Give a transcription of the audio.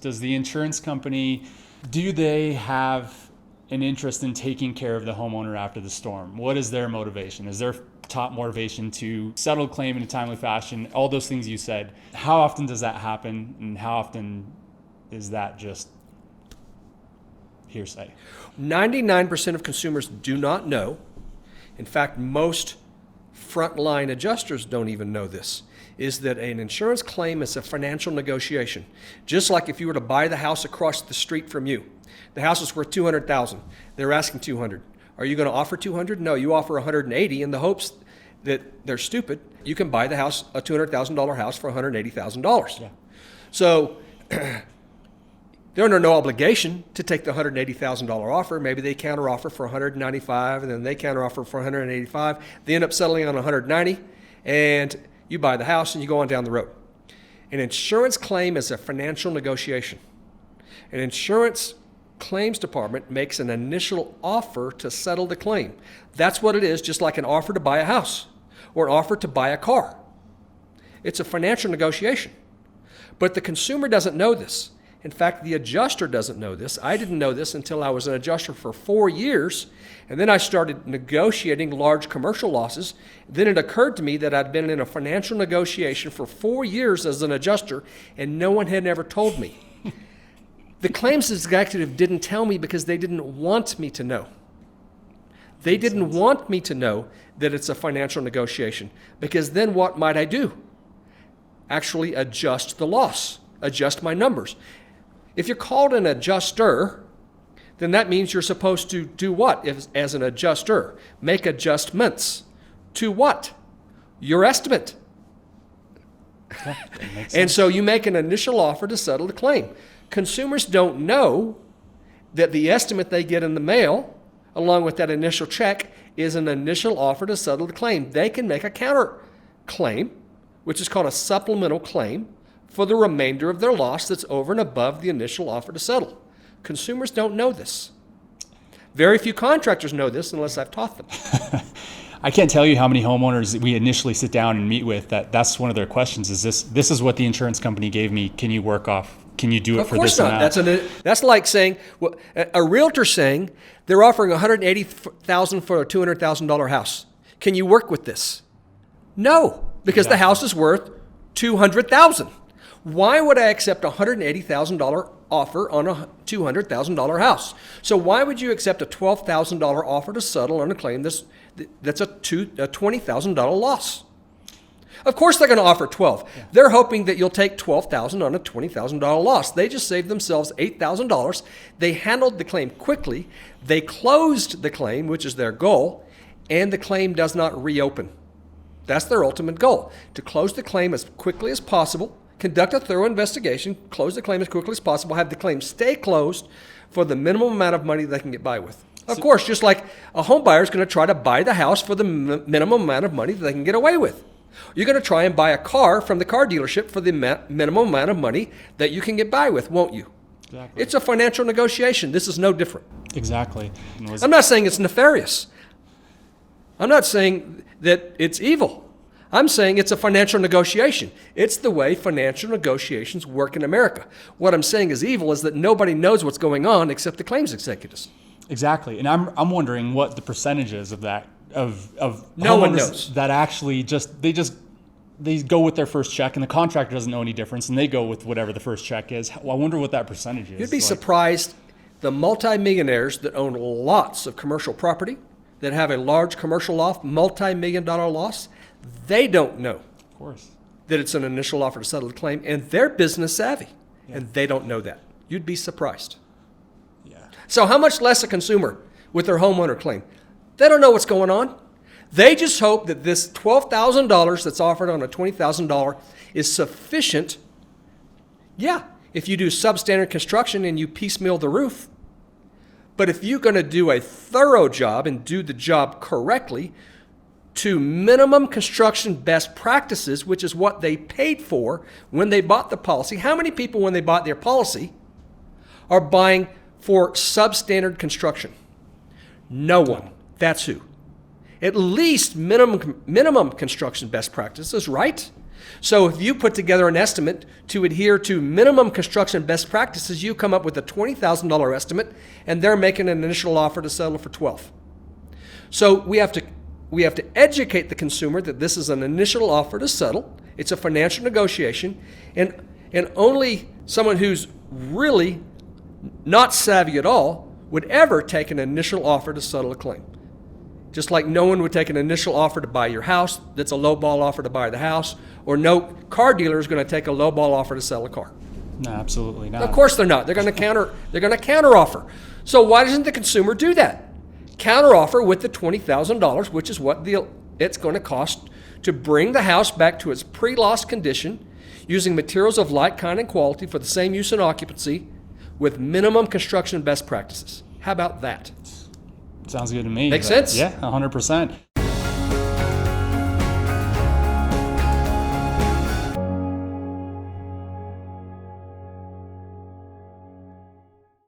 Does the insurance company, do they have an interest in taking care of the homeowner after the storm? What is their motivation? Is their top motivation to settle claim in a timely fashion? All those things you said. How often does that happen, and how often is that just hearsay? 99% of consumers do not know. In fact, most frontline adjusters don't even know this, is that an insurance claim is a financial negotiation. Just like if you were to buy the house across the street from you. The house is worth $200,000. They're asking $200,000. Are you going to offer $200,000? No, you offer $180,000 in the hopes that they're stupid. You can buy the house, a $200,000 house, for $180,000. Yeah. So they're under no obligation to take the $180,000 offer. Maybe they counteroffer for $195,000, and then they counteroffer for $185,000. They end up settling on $190,000, and you buy the house and you go on down the road. An insurance claim is a financial negotiation. An insurance claims department makes an initial offer to settle the claim. That's what it is, just like an offer to buy a house or an offer to buy a car. It's a financial negotiation. But the consumer doesn't know this. In fact, the adjuster doesn't know this. I didn't know this until I was an adjuster for 4 years, and then I started negotiating large commercial losses. Then it occurred to me that I'd been in a financial negotiation for 4 years as an adjuster, and no one had ever told me. The claims executive didn't tell me because they didn't want me to know. They didn't want me to know that it's a financial negotiation, because then what might I do? Actually adjust the loss, adjust my numbers. If you're called an adjuster, then that means you're supposed to do what as an adjuster? Make adjustments. To what? Your estimate. Yeah, that makes sense. And so you make an initial offer to settle the claim. Consumers don't know that the estimate they get in the mail, along with that initial check, is an initial offer to settle the claim. They can make a counter claim, which is called a supplemental claim, for the remainder of their loss that's over and above the initial offer to settle. Consumers don't know this. Very few contractors know this unless I've taught them. I can't tell you how many homeowners we initially sit down and meet with that's one of their questions is this is what the insurance company gave me. Can you work off? Can you do it for this amount? Of course not. That's like saying, well, a realtor saying they're offering $180,000 for a $200,000 house. Can you work with this? No, because the house is worth $200,000. Why would I accept a $180,000 offer on a $200,000 house? So why would you accept a $12,000 offer to settle on a claim that's a $20,000 loss? Of course they're going to offer $12,000. Yeah. They're hoping that you'll take $12,000 on a $20,000 loss. They just saved themselves $8,000. They handled the claim quickly. They closed the claim, which is their goal, and the claim does not reopen. That's their ultimate goal, to close the claim as quickly as possible, conduct a thorough investigation, close the claim as quickly as possible, have the claim stay closed for the minimum amount of money they can get by with. Of course, just like a home buyer is going to try to buy the house for the minimum amount of money that they can get away with. You're going to try and buy a car from the car dealership for the minimum amount of money that you can get by with, won't you? Exactly. It's a financial negotiation. This is no different. Exactly. I'm not saying it's nefarious. I'm not saying that it's evil. I'm saying it's a financial negotiation. It's the way financial negotiations work in America. What I'm saying is evil is that nobody knows what's going on except the claims executives. Exactly. And I'm wondering what the percentage is of that, of no one knows. That actually they go with their first check and the contractor doesn't know any difference and they go with whatever the first check is. I wonder what that percentage is. You'd be surprised. The multimillionaires that own lots of commercial property, that have a large commercial loft, multi-million-dollar loss, they don't know, of course, that it's an initial offer to settle the claim, and they're business savvy, and they don't know that. You'd be surprised. Yeah. So how much less a consumer with their homeowner claim? They don't know what's going on. They just hope that this $12,000 that's offered on a $20,000 is sufficient. Yeah, if you do substandard construction and you piecemeal the roof. But if you're going to do a thorough job and do the job correctly, to minimum construction best practices, which is what they paid for when they bought the policy. How many people, when they bought their policy, are buying for substandard construction? No one. That's who. At least minimum construction best practices, right? So if you put together an estimate to adhere to minimum construction best practices, you come up with a $20,000 estimate, and they're making an initial offer to settle for 12. So we have to educate the consumer that this is an initial offer to settle. It's a financial negotiation, and only someone who's really not savvy at all would ever take an initial offer to settle a claim. Just like no one would take an initial offer to buy your house that's a low-ball offer to buy the house, or no car dealer is going to take a low-ball offer to sell a car. No, absolutely not. Of course they're not. They're going to counter offer. So why doesn't the consumer do that? Counter offer with the $20,000, which is what it's going to cost to bring the house back to its pre-loss condition, using materials of like kind and quality for the same use and occupancy, with minimum construction best practices. How about that? Sounds good to me. Make sense? Yeah, 100%.